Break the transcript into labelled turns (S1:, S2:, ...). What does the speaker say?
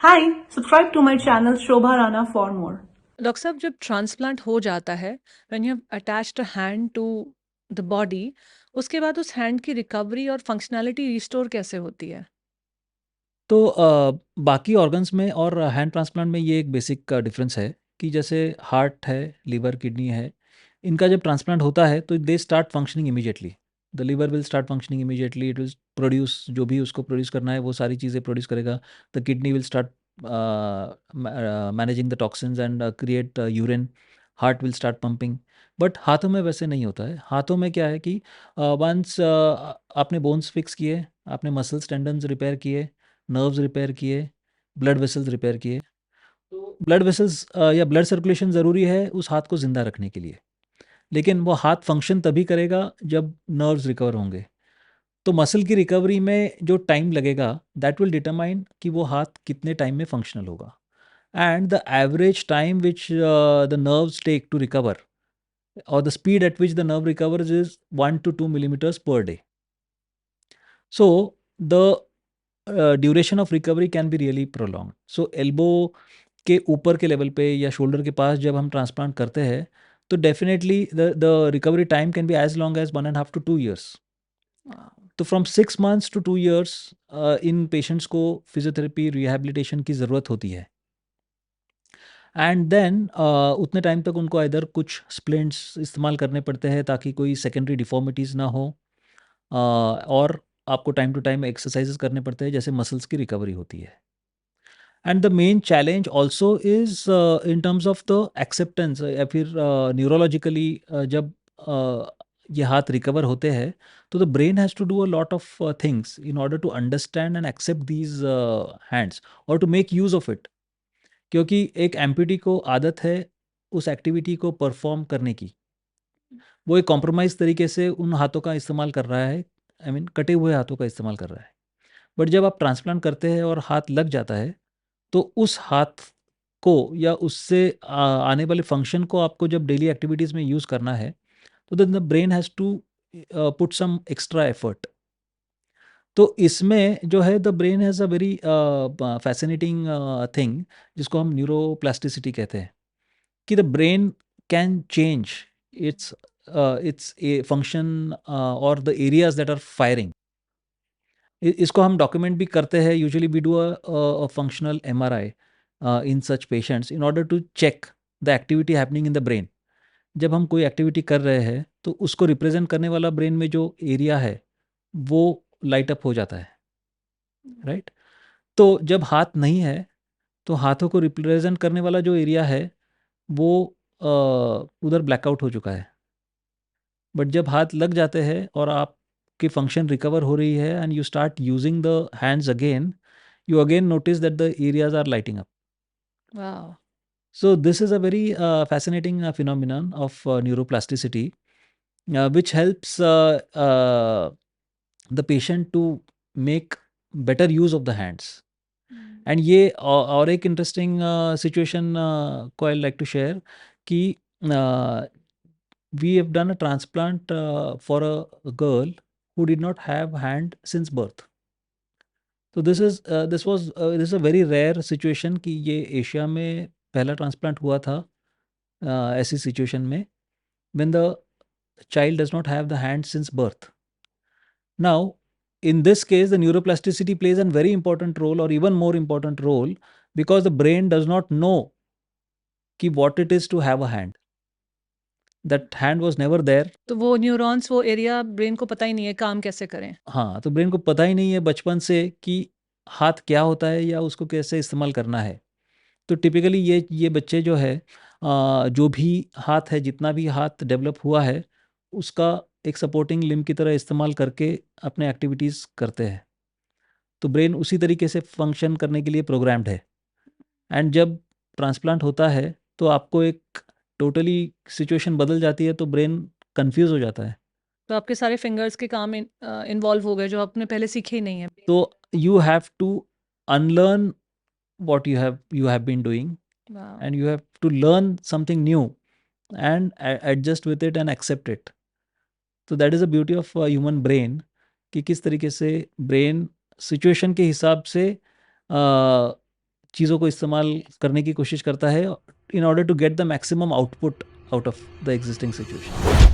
S1: Hi, subscribe to my channel Shobha Rana for more.
S2: Doctor साहब जब transplant हो जाता है when you have attached a hand to the body उसके बाद उस हैंड की रिकवरी और फंक्शनैलिटी रिस्टोर कैसे होती है?
S3: तो बाकी ऑर्गन्स में और हैंड ट्रांसप्लांट में ये एक बेसिक डिफरेंस है कि जैसे हार्ट है, लिवर, किडनी है, इनका जब ट्रांसप्लांट होता है तो they start functioning immediately. The liver will start functioning immediately, it will produce जो भी उसको प्रोड्यूस करना है वो सारी चीज़ें प्रोड्यूस करेगा। The kidney will start managing the toxins and create urine. Heart will start pumping. But हाथों में वैसे नहीं होता है। हाथों में क्या है कि वंस आपने बोन्स फिक्स किए, आपने मसल्स टेंडन्स रिपेयर किए, नर्व्स रिपेयर किए, ब्लड वेसल्स रिपेयर किए। तो ब्लड वेसल्स या ब्लड सर्कुलेशन ज़रूरी है उस हाथ को ज़िंदा रखने के लिए। लेकिन वो हाथ फंक्शन तभी करेगा जब नर्व्स रिकवर होंगे। तो मसल की रिकवरी में जो टाइम लगेगा दैट विल डिटरमाइन कि वो हाथ कितने टाइम में फंक्शनल होगा। And the average time which the nerves take to recover or the speed at which the nerve recovers is 1 to 2 millimeters per day. So the duration of recovery can be really prolonged. So elbow के ऊपर के level पे या shoulder के पास जब हम transplant करते हैं तो definitely the recovery time can be as long as 1.5 to 2 years. तो फ्रॉम 6 months to 2 years इन पेशेंट्स को फिजियोथेरेपी रिहैबिलिटेशन की ज़रूरत होती है। एंड देन उतने टाइम तक उनको इधर कुछ स्प्लिंट्स इस्तेमाल करने पड़ते हैं ताकि कोई सेकेंडरी डिफॉर्मिटीज़ ना हो। और आपको टाइम टू टाइम एक्सरसाइजेस करने पड़ते हैं जैसे मसल्स की रिकवरी होती है। And the main challenge also is in terms of the acceptance या फिर न्यूरोलॉजिकली जब ये हाथ रिकवर होते हैं तो the brain has to do a lot of things in order to understand and accept these hands और to make use of it. क्योंकि एक एम्प्यूटी को आदत है उस एक्टिविटी को परफॉर्म करने की। वो एक कॉम्प्रोमाइज़ तरीके से उन हाथों का इस्तेमाल कर रहा है, आई मीन कटे हुए हाथों का इस्तेमाल कर रहा है। बट जब आप ट्रांसप्लांट करते हैं और हाथ लग जाता है, तो उस हाथ को या उससे आने वाले फंक्शन को आपको जब डेली एक्टिविटीज़ में यूज़ करना है, तो then the brain has to put some extra effort. तो इसमें जो है the brain has a very fascinating thing जिसको हम न्यूरोप्लास्टिसिटी कहते हैं कि the brain can change its its a function और the areas that are firing. इसको हम डॉक्यूमेंट भी करते हैं। Usually we do a functional MRI in such patients in order to check the activity happening in the brain. जब हम कोई activity कर रहे हैं तो उसको रिप्रेजेंट करने वाला ब्रेन में जो एरिया है वो लाइट अप हो जाता है, राइट? तो जब हाथ नहीं है तो हाथों को रिप्रेजेंट करने वाला जो एरिया है वो उधर ब्लैकआउट हो चुका है। बट जब हाथ लग जाते हैं और आपकी फंक्शन रिकवर हो रही है and you start using the hands again, you again notice that the areas are lighting up.
S2: Wow!
S3: So this is a very fascinating phenomenon of neuroplasticity, which helps the patient to make better use of the hands. And ये और एक interesting situation को I like to share कि we have done a transplant for a girl who did not have hand since birth. तो this a very rare situation कि ये Asia में पहला ट्रांसप्लांट हुआ था ऐसी सिचुएशन में when the child does not have the hand since birth. Now in this case the neuroplasticity plays a very important role or even more important role because the brain does not know कि what it is to have a hand. That hand was never there.
S2: तो वो neurons वो area brain को पता ही नहीं है काम कैसे करें।
S3: हाँ, तो ब्रेन को पता ही नहीं है बचपन से कि हाथ क्या होता है या उसको कैसे इस्तेमाल करना है। तो टिपिकली ये बच्चे जो है जो भी हाथ है, जितना भी हाथ डेवलप हुआ है, उसका एक सपोर्टिंग लिम्ब की तरह इस्तेमाल करके अपने एक्टिविटीज़ करते हैं। तो ब्रेन उसी तरीके से फंक्शन करने के लिए प्रोग्राम्ड है। एंड जब ट्रांसप्लांट होता है, तो आपको एक टोटली सिचुएशन बदल जाती है, तो ब्रेन कन्फ्यूज़ हो जाता है।
S2: तो आपके सारे फिंगर्स के काम इन्वॉल्व हो गए जो आपने पहले सीखे ही नहीं है।
S3: तो you have to unlearn what you have been doing,
S2: wow!
S3: and you have to learn something new and adjust with it and accept it. तो that is the beauty of human brain कि किस तरीके से brain situation के हिसाब से चीज़ों को इस्तेमाल करने की कोशिश करता है in order to get the maximum output out of the existing situation.